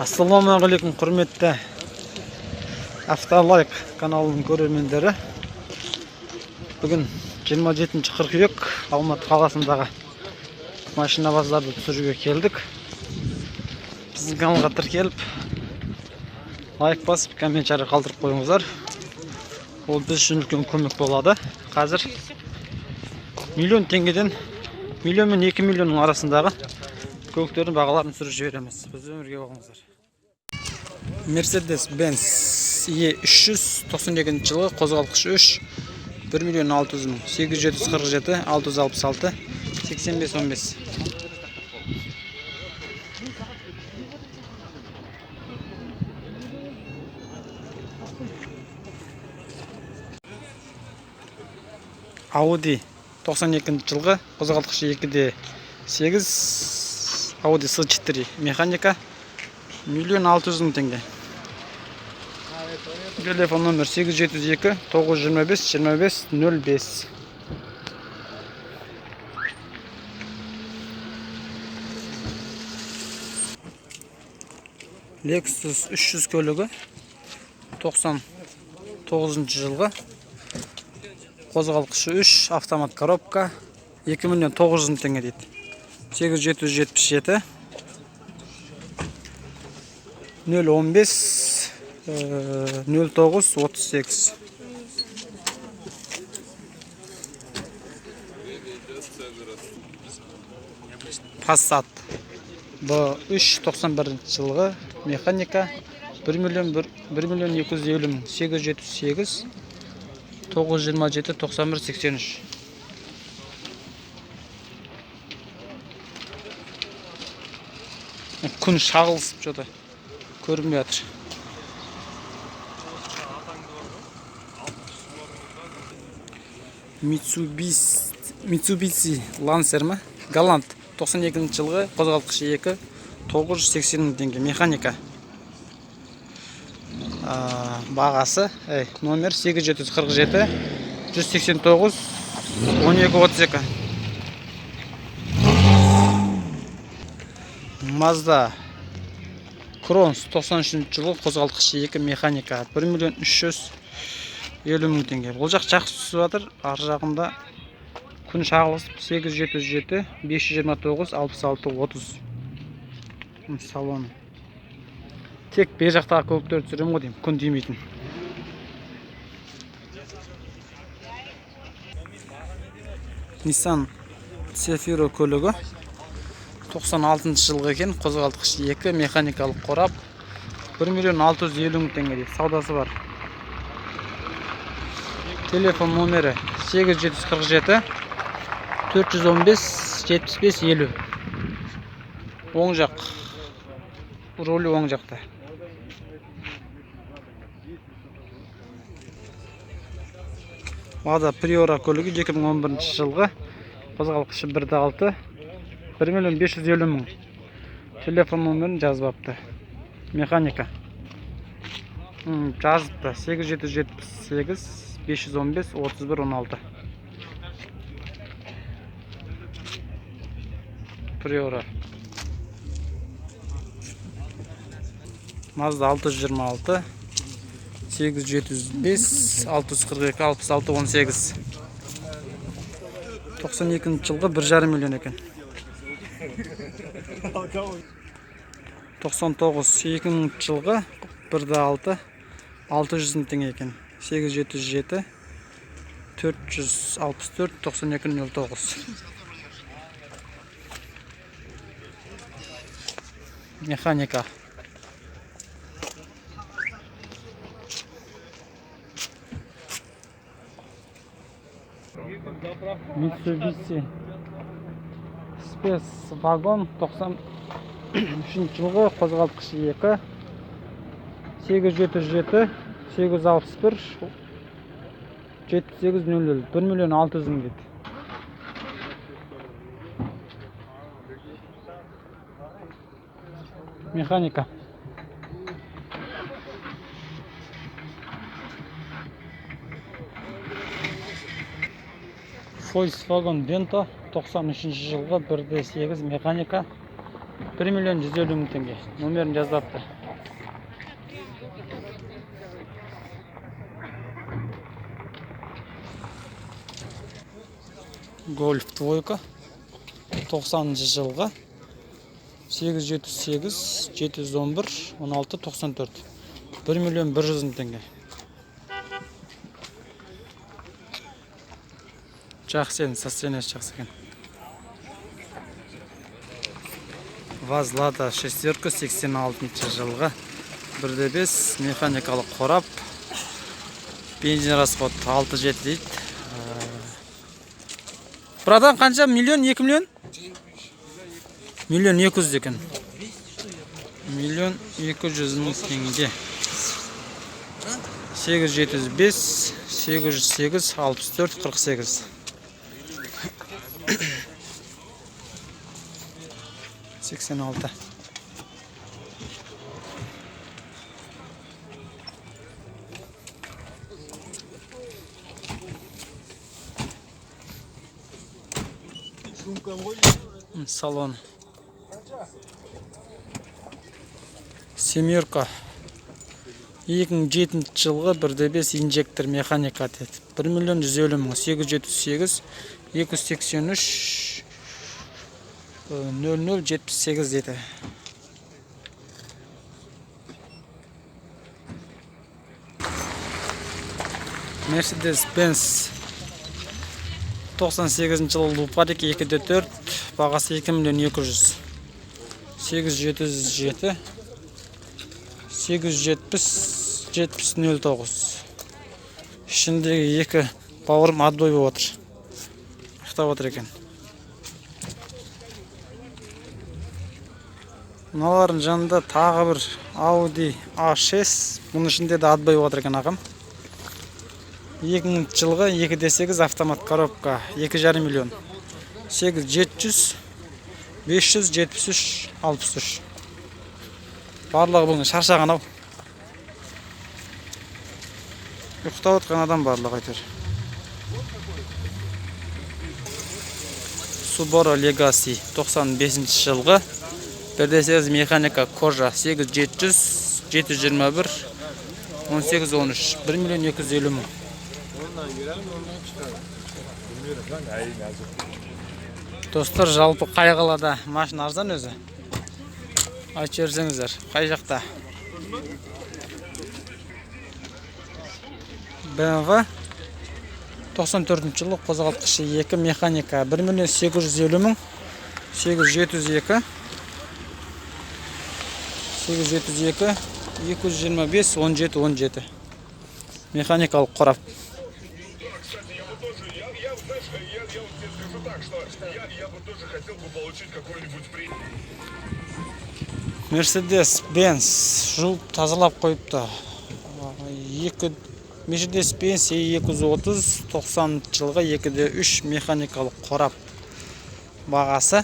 Ассалаумағалейкум, құрметті Автолайк каналының көрермендері. Бүгін 27 қыркүйек Алматы қаласындағы машина базарды түсіруге келдік. Біздің каналға тіркеліп, лайк басып, коммент жария қалдырып қойыңыздар. Ол біз үшін үлкен көмек болады. Қазір миллион теңгеден миллион мен 2 миллионның арасындағы көліктердің бағаларын түсіріп жібереміз. Біз өмірге болыңыздар. Mercedes-Benz E392 жылы қозғалтқышы 3 1 миллион 600 мың 8747 666 8515. Audi 92 жылғы қозғалтқышы 2-де 8 Audi S4 механика 1 600 мың теңге. Телефон номер 872 925 25 05. Lexus 300 көлігі 99 жылғы қозғалтқышы 3 автомат коробка 2 миллион 900 мың теңге дейді. 8777 015 09 38. Passat B3 91 жылғы механика 1 миллион 250 мың 878 927 91 83. Күн шағылысып жода көрінбей жатыр. Mitsubishi Lancer ма? Голланд 92 жылғы қозғалтқышы 2 980 мың теңге механика. Бағасы номер 847 189 1232. Mazda Cross 93 жылғы қозғалтқышы 2 механика 1 миллион 350 мың теңге. Бұл жақ жақсы түсіп жатыр. Ар жағында күн шағылысып 877 529 66 30. Салон. Тек бер жақтағы көліктерді түсіремін ғой деймін, күн тимейтін. Nissan Cefiro көлігі 96 жылғы екен, қозғалтқышы 2 механикалық қорап 1 миллион 650 мың теңге дейді. Саудасы бар. Телефон номері 8747 415 75 50. Оң жақ. Рөлі оң жақта. Lada Priora көлігі 2011 жылғы қозғалтқышы 1-6 1 миллион 550 мың. Телефон номерін жазбапты. Механика. Жазыпты 878 515 31 16. Priora. Mazda 626 875 642 66 18. 92 жылғы 1,5 миллион екен. 99 2000 жылғы 1-6 600 мың теңге екен. 877 464 92 09. Механика. Mitsubishi Space Wagon 93 жылғы қозғалтқышы 2 877 861 7800 1 миллион 600 мың дейді. Механика. Volkswagen Vento 93 жылғы 1-8 механика 1 миллион 150 мың теңге. Номерін жазапты. Golf двойка 90 жылғы 878 711 16 94 1 миллион 100 мың теңге. Жақсы енді, состояниесі жақсы екен. ВАЗ Лада шестерка 86 жылғы 1.5 механикалық қорап, бензин расход 6-7 дейді. Бұрадан қанша? Миллион, 2 миллион? Миллион 200 екен. Миллион 200 мың теңге. 875 808 64 48. 86. Салон. Семерка. 2007 жылғы 1.5 инжектор механика деді. 1 миллион 150 мың. 878 283 0078 деді. Mercedes-Benz 98 жылы лупарик 2.4, бағасы 2 миллион 200. 8707 870 7009. Ішіндегі екі бауырым отбой болып отыр. Ұйықтап отыр екен. Мыналардың жанында тағы бір Audi A6, бұның ішінде де отбой болып отыр екен ағам. 2000 жылғы 2.8 автомат коробка 2,5 миллион. 8700 573 63. Барлығы бұның шаршаған ау. Ұйықтап отқан адам барлығы айтыр. Subaru Legacy 95 жылғы 1.8 механика кожа 8700 721 1813 1 миллион 250 мың. Достар, жалпы қай қалада машина арзан өзі? Айтып жіберсеңіздер, қай жақта? BMW 94 жылы қозғалтқышы 2 механика 1 миллион 850 мың. 872 225 17 17 механикалық қорап. Mercedes-Benz жуып тазалап қойыпты. Mercedes-Benz E230 90 жылғы 2.3 механикалық қорап. Бағасы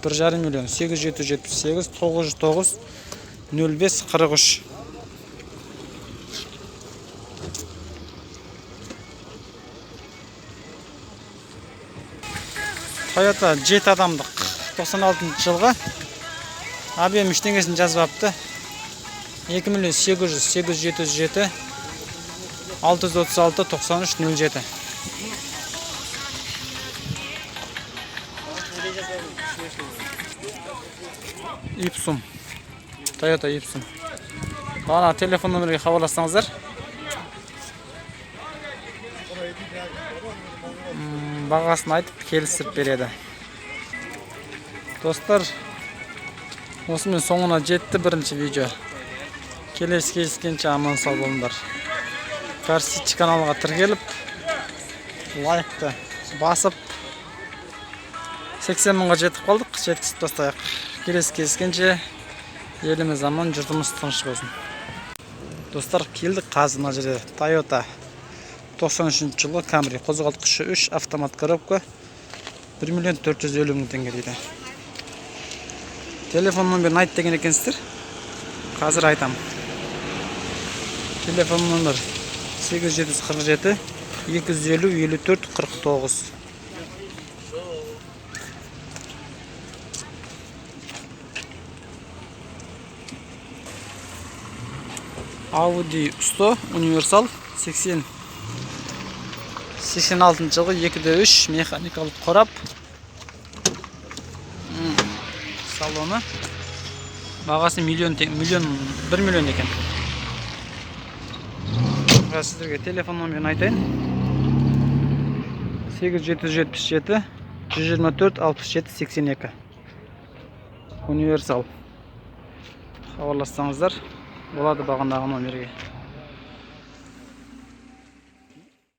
1,5 миллион. 8778 909 05 43. Toyota Jet адамдық 96 жылғы объем ештеңесін жазбапты. 2 миллион 800 877 636 93 07. Ipsum. Toyota Ipsum. Bana telefon nömірге хабарлассаңыздар. Бағасын айтып келісіп береді. Достар, осымен соңына жетті бірінші видео. Келесі кездескенше аман сау болыңдар. Карсичи каналға тіркеліп, лайкты басып 80 мыңға жетіп қалдық, жеткізіп тастайық. Келесі кездескенше еліміз аман, жұртымыз тыныш болсын. Достар, келдік қазір мына жерде Toyota 93 жылы Camry қозғалтқышы 3 автомат коробка 1 миллион 450 мың теңге дейді. Телефон номерін айт деген екенсіздер. Қазір айтам. Телефон номер 8747 250 54 49. Audi 100 универсал 80 86 жылғы 2/3 механикалық қорап. Салоны. Бағасы 1 миллион екен. Сіздерге телефон номерін айтайын. 8777 124 67 82. Универсал. Хабарлассаңыздар болады бағандағы номерге.